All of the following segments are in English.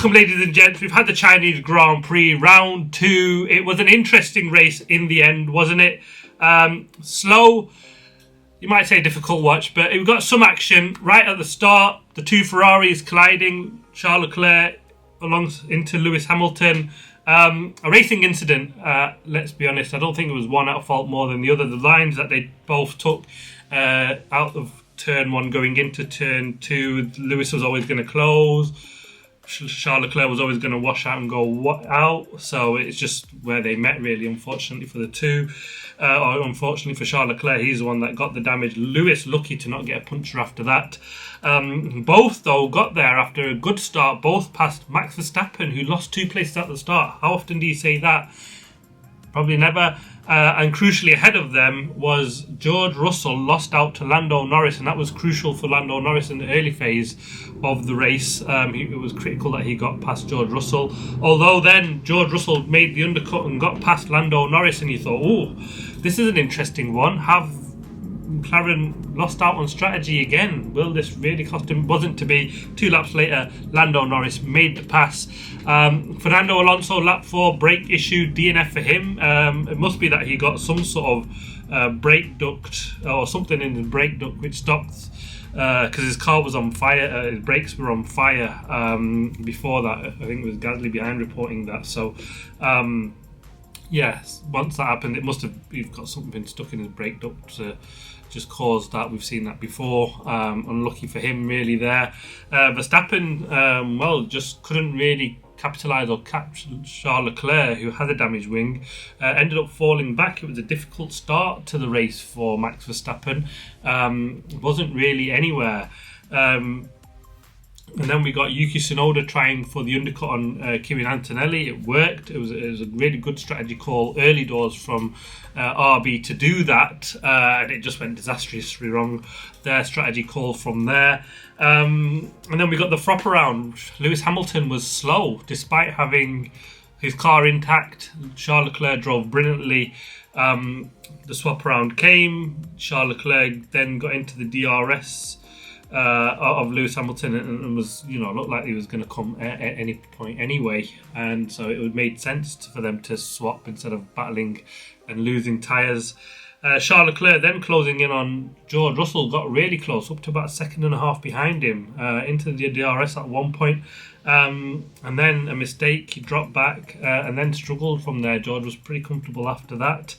Welcome, ladies and gents. We've had the Chinese Grand Prix round 2. It was an interesting race in the end, wasn't it? Slow, you might say difficult watch, but we've got some action right at the start. The two Ferraris colliding, Charles Leclerc along into Lewis Hamilton. A racing incident, let's be honest. I don't think it was one at fault more than the other. The lines that they both took out of turn 1 going into turn 2, Lewis was always going to close. Charles Leclerc was always going to wash out and go out, so it's just where they met, really, unfortunately for the two. Or unfortunately for Charles Leclerc, he's the one that got the damage. Lewis lucky to not get a puncture after that. Both, though, got there after a good start. Both passed Max Verstappen, who lost 2 places at the start. How often do you say that? Probably never. And crucially ahead of them was George Russell, lost out to Lando Norris, and that was crucial for Lando Norris in the early phase of the race. It was critical that he got past George Russell, although then George Russell made the undercut and got past Lando Norris, and you thought, oh, this is an interesting one. Have McLaren lost out on strategy again? Will this really cost him? Wasn't to be. 2 laps later, Lando Norris made the pass. Fernando Alonso, lap 4, brake issue, DNF for him. It must be that he got some sort of brake duct or something in the brake duct which stopped because his car was on fire. His brakes were on fire before that. I think it was Gasly behind reporting that. So yes, once that happened, it must have, he's got something stuck in his brake duct to just caused that. We've seen that before. Unlucky for him, really, there. Verstappen, just couldn't really capitalise or catch Charles Leclerc, who had a damaged wing. Ended up falling back. It was a difficult start to the race for Max Verstappen. Wasn't really anywhere. And then we got Yuki Tsunoda trying for the undercut on Kimi Antonelli. It worked. It was a really good strategy call early doors from RB to do that, and it just went disastrously wrong. Their strategy call from there. And then we got the flop around. Lewis Hamilton was slow despite having his car intact. Charles Leclerc drove brilliantly. The swap around came. Charles Leclerc then got into the DRS of Lewis Hamilton and was, looked like he was going to come at any point anyway, and so it made sense for them to swap instead of battling and losing tyres. Charles Leclerc then closing in on George Russell, got really close, up to about 1.5 seconds behind him, into the DRS at one point. And then a mistake, he dropped back and then struggled from there. George was pretty comfortable after that.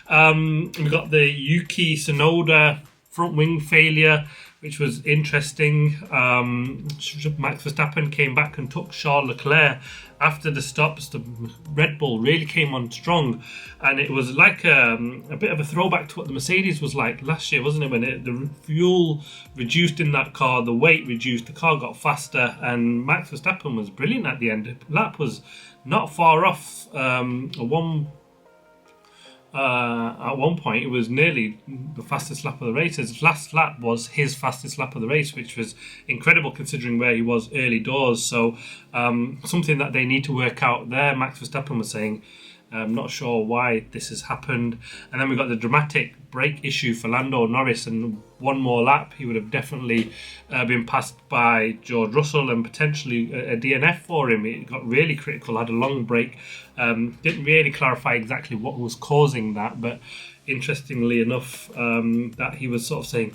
We got the Yuki Tsunoda front wing failure, which was interesting. Max Verstappen came back and took Charles Leclerc after the stops. The Red Bull really came on strong, and it was like a bit of a throwback to what the Mercedes was like last year, wasn't it? When the fuel reduced in that car, the weight reduced, the car got faster, and Max Verstappen was brilliant at the end. The lap was not far off. At one point, it was nearly the fastest lap of the race. His last lap was his fastest lap of the race, which was incredible considering where he was early doors. So something that they need to work out there. Max Verstappen was saying, I'm not sure why this has happened. And then we got the dramatic brake issue for Lando Norris, and one more lap he would have definitely been passed by George Russell and potentially a DNF for him. It got really critical, had a long break. Didn't really clarify exactly what was causing that, but interestingly enough, that he was sort of saying,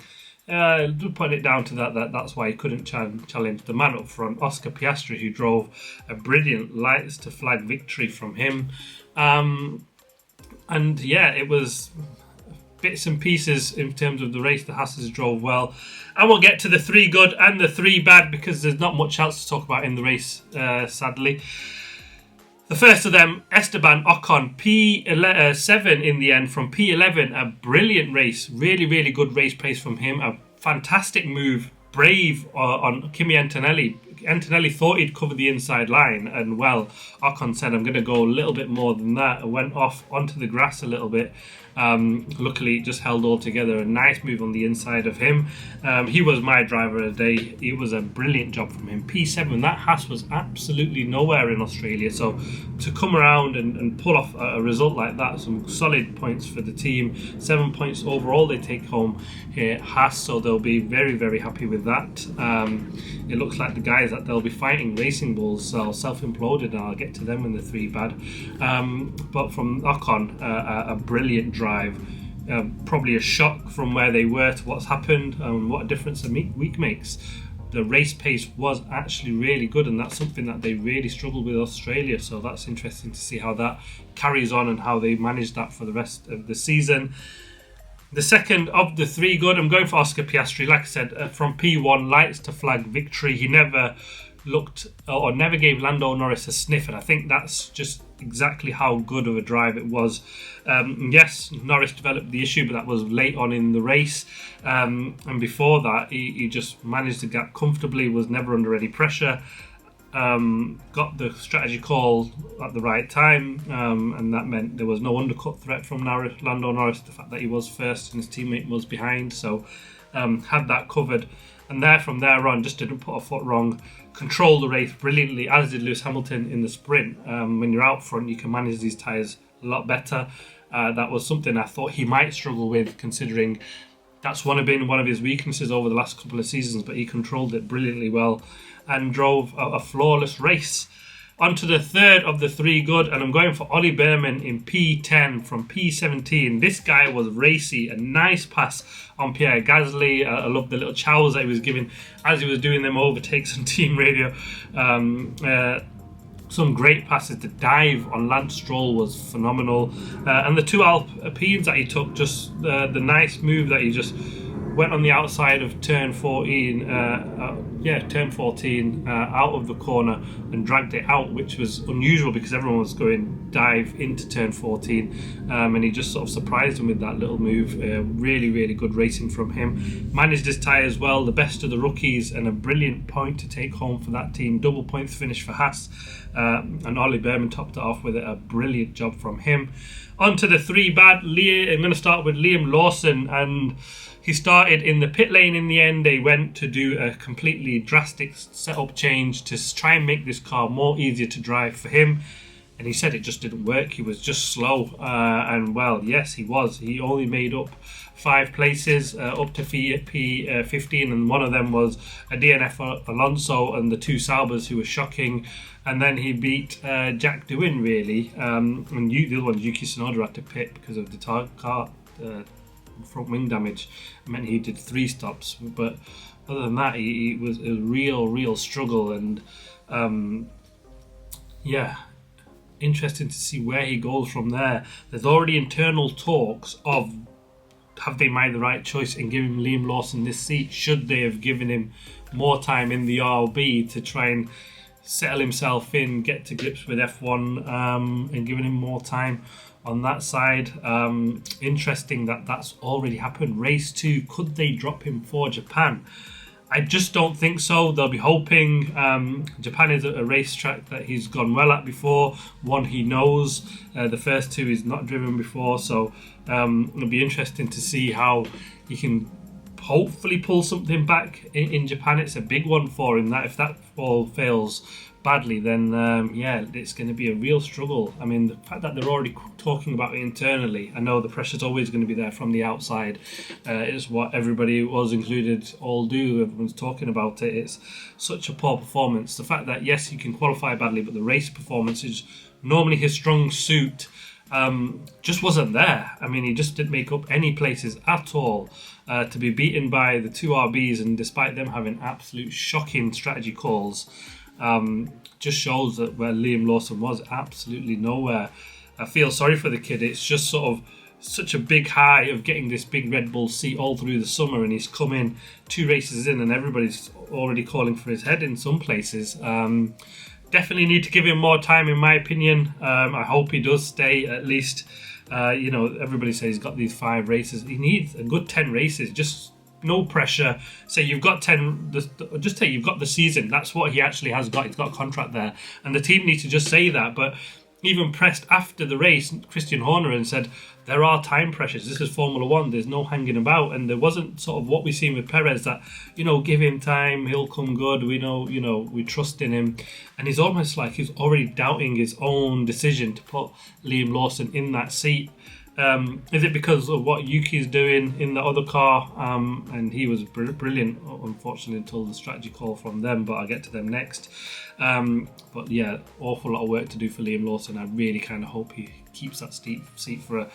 put it down to that's why he couldn't challenge the man up front, Oscar Piastri, who drove a brilliant lights to flag victory from him. And yeah, it was bits and pieces in terms of the race. The Haas's drove well, and we'll get to the 3 good and the 3 bad because there's not much else to talk about in the race, sadly. The first of them, Esteban Ocon, P7 in the end from P11. A brilliant race, really, really good race pace from him. A fantastic move, brave on Kimi Antonelli. Antonelli thought he'd cover the inside line, and Ocon said, I'm going to go a little bit more than that, and went off onto the grass a little bit. Luckily, it just held all together. A nice move on the inside of him. He was my driver of the day. It was a brilliant job from him. P7, that Haas was absolutely nowhere in Australia. So to come around and pull off a result like that, some solid points for the team. 7 points overall they take home here at Haas, so they'll be very, very happy with that. It looks like the guys realise that they'll be fighting Racing Bulls, so self-imploded, and I'll get to them in the 3 bad. But from Ocon, a brilliant drive. Probably a shock from where they were to what's happened, and what a difference a week makes. The race pace was actually really good, and that's something that they really struggled with Australia, so that's interesting to see how that carries on and how they manage that for the rest of the season. The second of the 3 good, I'm going for Oscar Piastri. Like I said, from P1, lights to flag victory. He never looked or never gave Lando Norris a sniff, and I think that's just exactly how good of a drive it was. Yes, Norris developed the issue, but that was late on in the race, and before that he just managed the gap comfortably, was never under any pressure, got the strategy call at the right time, and that meant there was no undercut threat from Lando Norris, the fact that he was first and his teammate was behind, so had that covered. And from there on, just didn't put a foot wrong, controlled the race brilliantly, as did Lewis Hamilton in the sprint. When you're out front, you can manage these tyres a lot better. That was something I thought he might struggle with, considering that's been one of his weaknesses over the last couple of seasons, but he controlled it brilliantly well and drove a flawless race. On to the third of the 3 good, and I'm going for Ollie Behrman in P10 from P17. This guy was racy, a nice pass on Pierre Gasly. I love the little chows that he was giving as he was doing them overtakes on team radio. Some great passes. The dive on Lance Stroll was phenomenal. And the 2 Alpines that he took, just the nice move that he just went on the outside of turn 14, out of the corner and dragged it out, which was unusual because everyone was going dive into turn 14, and he just sort of surprised him with that little move. Really, really good racing from him. Managed his tyres well, the best of the rookies, and a brilliant point to take home for that team. Double points finish for Haas, and Ollie Behrman topped it off with a brilliant job from him. On to the 3 bad. I'm going to start with Liam Lawson, and he started in the pit lane in the end. They went to do a completely drastic setup change to try and make this car more easier to drive for him. And he said it just didn't work. He was just slow. And well, yes, he was. He only made up 5 places up to P15. And one of them was a DNF Alonso and the 2 Saubers, who were shocking. And then he beat Jack Doohan, really. And the other one, Yuki Tsunoda, had to pit because of the car front wing damage. It meant he did 3 stops, but other than that, it was a real struggle. And interesting to see where he goes from there. There's already internal talks of, have they made the right choice in giving Liam Lawson this seat? Should they have given him more time in the RB to try and settle himself in, get to grips with F1, and giving him more time on that side? Interesting that that's already happened. Race 2, could they drop him for Japan? I just don't think so. They'll be hoping. Japan is a racetrack that he's gone well at before, one he knows. The first 2 he's not driven before, so it'll be interesting to see how he can hopefully pull something back in Japan. It's a big one for him. That if that all fails badly, then it's going to be a real struggle. I mean, the fact that they're already talking about it internally, I know the pressure's always going to be there from the outside. It's what everybody, was included, all do. Everyone's talking about it. It's such a poor performance. The fact that, yes, he can qualify badly, but the race performance is normally his strong suit, just wasn't there. I mean, he just didn't make up any places at all. To be beaten by the 2 RBs, and despite them having absolute shocking strategy calls, just shows that where Liam Lawson was, absolutely nowhere. I feel sorry for the kid. It's just sort of such a big high of getting this big Red Bull seat all through the summer, and he's come in 2 races in and everybody's already calling for his head in some places. Definitely need to give him more time, in my opinion. I hope he does stay at least. Everybody says he's got these 5 races. He needs a good 10 races. Just no pressure. Say you've got 10. Just say you've got the season. That's what he actually has got. He's got a contract there, and the team needs to just say that. But even pressed after the race, Christian Horner, and said there are time pressures. This is Formula One. There's no hanging about, and there wasn't sort of what we've seen with Perez that, give him time, he'll come good. We know, we trust in him, and he's almost like he's already doubting his own decision to put Liam Lawson in that seat. Is it because of what Yuki's doing in the other car? And he was brilliant, unfortunately, until the strategy call from them, but I'll get to them next. But yeah, awful lot of work to do for Liam Lawson. I really kind of hope he keeps that seat for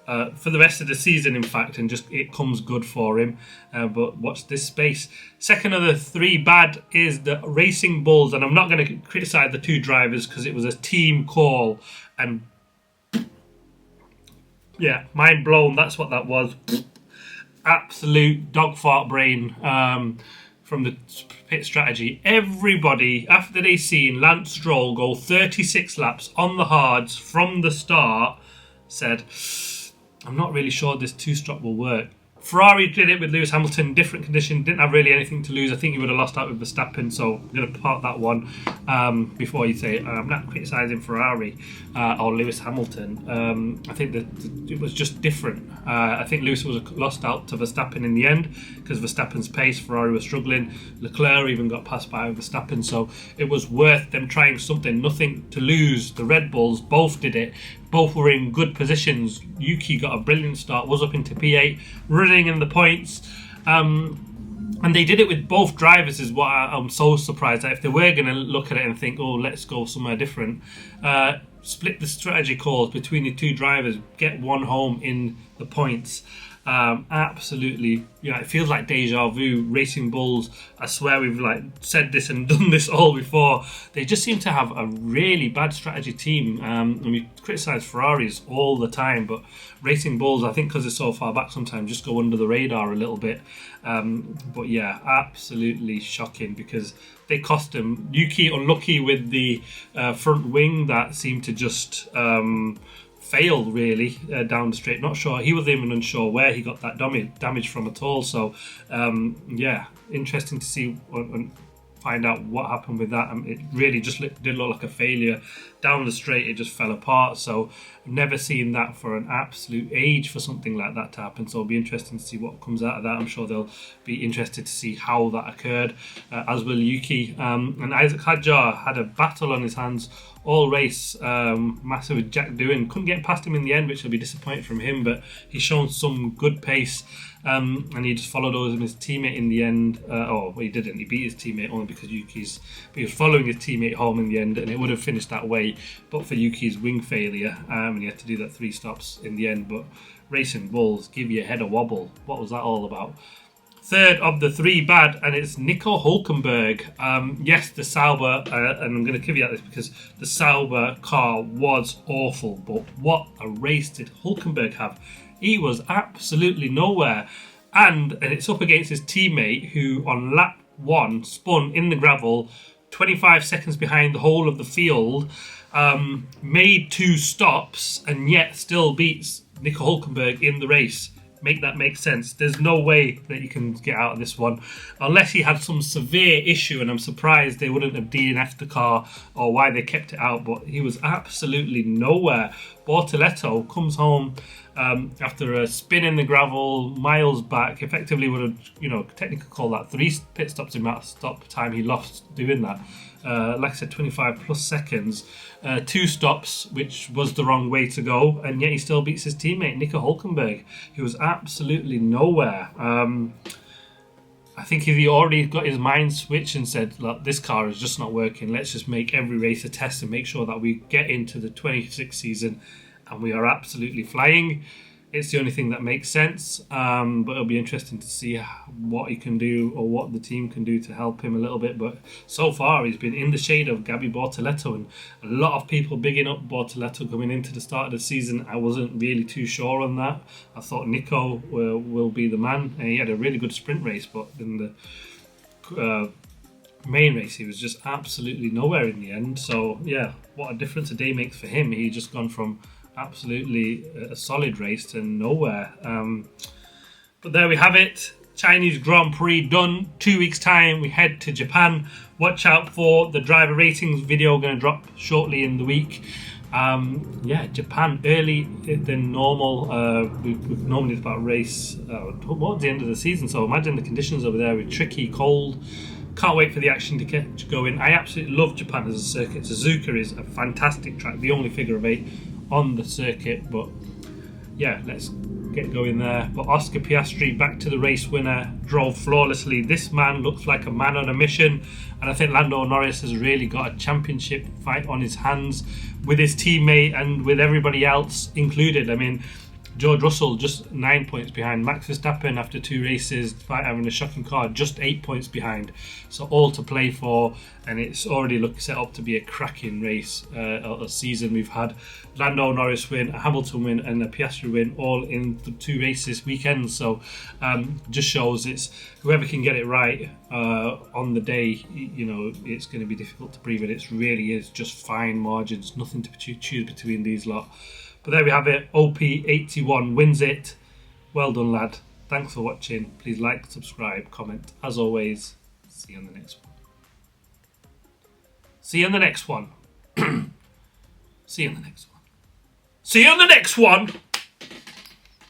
the rest of the season, in fact, and just it comes good for him. But watch this space. Second of the three bad is the Racing Bulls, and I'm not going to criticise the two drivers because it was a team call, and yeah, mind blown. That's what that was. Absolute dog fart brain from the pit strategy. Everybody, after they seen Lance Stroll go 36 laps on the hards from the start, said, I'm not really sure this two-stop will work. Ferrari did it with Lewis Hamilton, different condition, didn't have really anything to lose. I think he would have lost out with Verstappen, so I'm going to park that one before you say I'm not criticising Ferrari or Lewis Hamilton. I think that it was just different. I think Lewis was lost out to Verstappen in the end because Verstappen's pace, Ferrari was struggling. Leclerc even got passed by Verstappen, so it was worth them trying something. Nothing to lose. The Red Bulls both did it. Both were in good positions. Yuki got a brilliant start, was up into P8, running in the points. And they did it with both drivers is what I'm so surprised at. If they were going to look at it and think, oh, let's go somewhere different, split the strategy calls between the two drivers, get one home in the points. Absolutely, it feels like deja vu. Racing Bulls, I swear we've said this and done this all before. They just seem to have a really bad strategy team. And we criticise Ferraris all the time, but Racing Bulls, I think because they're so far back, sometimes just go under the radar a little bit. But yeah, absolutely shocking because they cost him. Yuki unlucky with the front wing that seemed to just failed really down the straight. Not sure, he was even unsure where he got that damage from at all. So yeah, interesting to see and find out what happened with that. It really just did look like a failure down the straight. It just fell apart. So I've never seen that for an absolute age for something like that to happen. So it'll be interesting to see what comes out of that. I'm sure they'll be interested to see how that occurred, as will Yuki. And Isaac Hadjar had a battle on his hands all race, massive with Jack Doohan. Couldn't get past him in the end, which will be disappointing from him, but he's shown some good pace, and he just followed over his teammate in the end. He didn't, he beat his teammate only because he was following his teammate home in the end, and it would have finished that way but for Yuki's wing failure, and he had to do that 3 stops in the end. But Racing Bulls give your head a wobble. What was that all about? Third of the 3 bad, and it's Nico Hülkenberg. Yes, the Sauber, and I'm going to caveat this because the Sauber car was awful, but what a race did Hülkenberg have? He was absolutely nowhere, and it's up against his teammate who on lap 1 spun in the gravel 25 seconds behind the whole of the field, made 2 stops, and yet still beats Nico Hülkenberg in the race. Make that make sense. There's no way that you can get out of this one unless he had some severe issue, and I'm surprised they wouldn't have DNF'd the car or why they kept it out, but he was absolutely nowhere. Bortoleto comes home after a spin in the gravel, miles back, effectively would have, technically call that 3 pit stops in that stop time he lost doing that. Like I said, 25 plus seconds, 2 stops, which was the wrong way to go, and yet he still beats his teammate Nico Hülkenberg, who was absolutely nowhere. I think if he already got his mind switched and said, look, this car is just not working, let's just make every race a test and make sure that we get into the 26th season and we are absolutely flying, it's the only thing that makes sense. But it'll be interesting to see what he can do or what the team can do to help him a little bit. But so far, he's been in the shade of Gabi Bortoleto, and a lot of people bigging up Bortoleto coming into the start of the season. I wasn't really too sure on that. I thought Nico will be the man, and he had a really good sprint race, but in the main race, he was just absolutely nowhere in the end. So yeah, what a difference a day makes for him. He's just gone from absolutely a solid race to nowhere. But there we have it. Chinese Grand Prix done. 2 weeks time we head to Japan. Watch out for the driver ratings video, going to drop shortly in the week. Japan early than normal. We've normally about race towards the end of the season, so imagine the conditions over there with tricky, cold. Can't wait for the action to get going. I absolutely love Japan as a circuit. Suzuka is a fantastic track, the only figure of 8 on the circuit, but yeah, let's get going there. But Oscar Piastri, back to the race winner, drove flawlessly. This man looks like a man on a mission, and I think Lando Norris has really got a championship fight on his hands with his teammate and with everybody else included. I mean, George Russell just 9 points behind. Max Verstappen, after 2 races, despite having a shocking car, just 8 points behind. So all to play for, and it's already set up to be a cracking race, a season. We've had Lando Norris win, a Hamilton win, and a Piastri win, all in the 2 races weekends. So just shows it's whoever can get it right on the day. You know, it's going to be difficult to breathe, and it really is just fine margins, nothing to choose between these lot. But there we have it. OP81 wins it. Well done, lad. Thanks for watching. Please like, subscribe, comment. As always, see you on the next one. See you on the next one. See you on the next one. See you on the next one.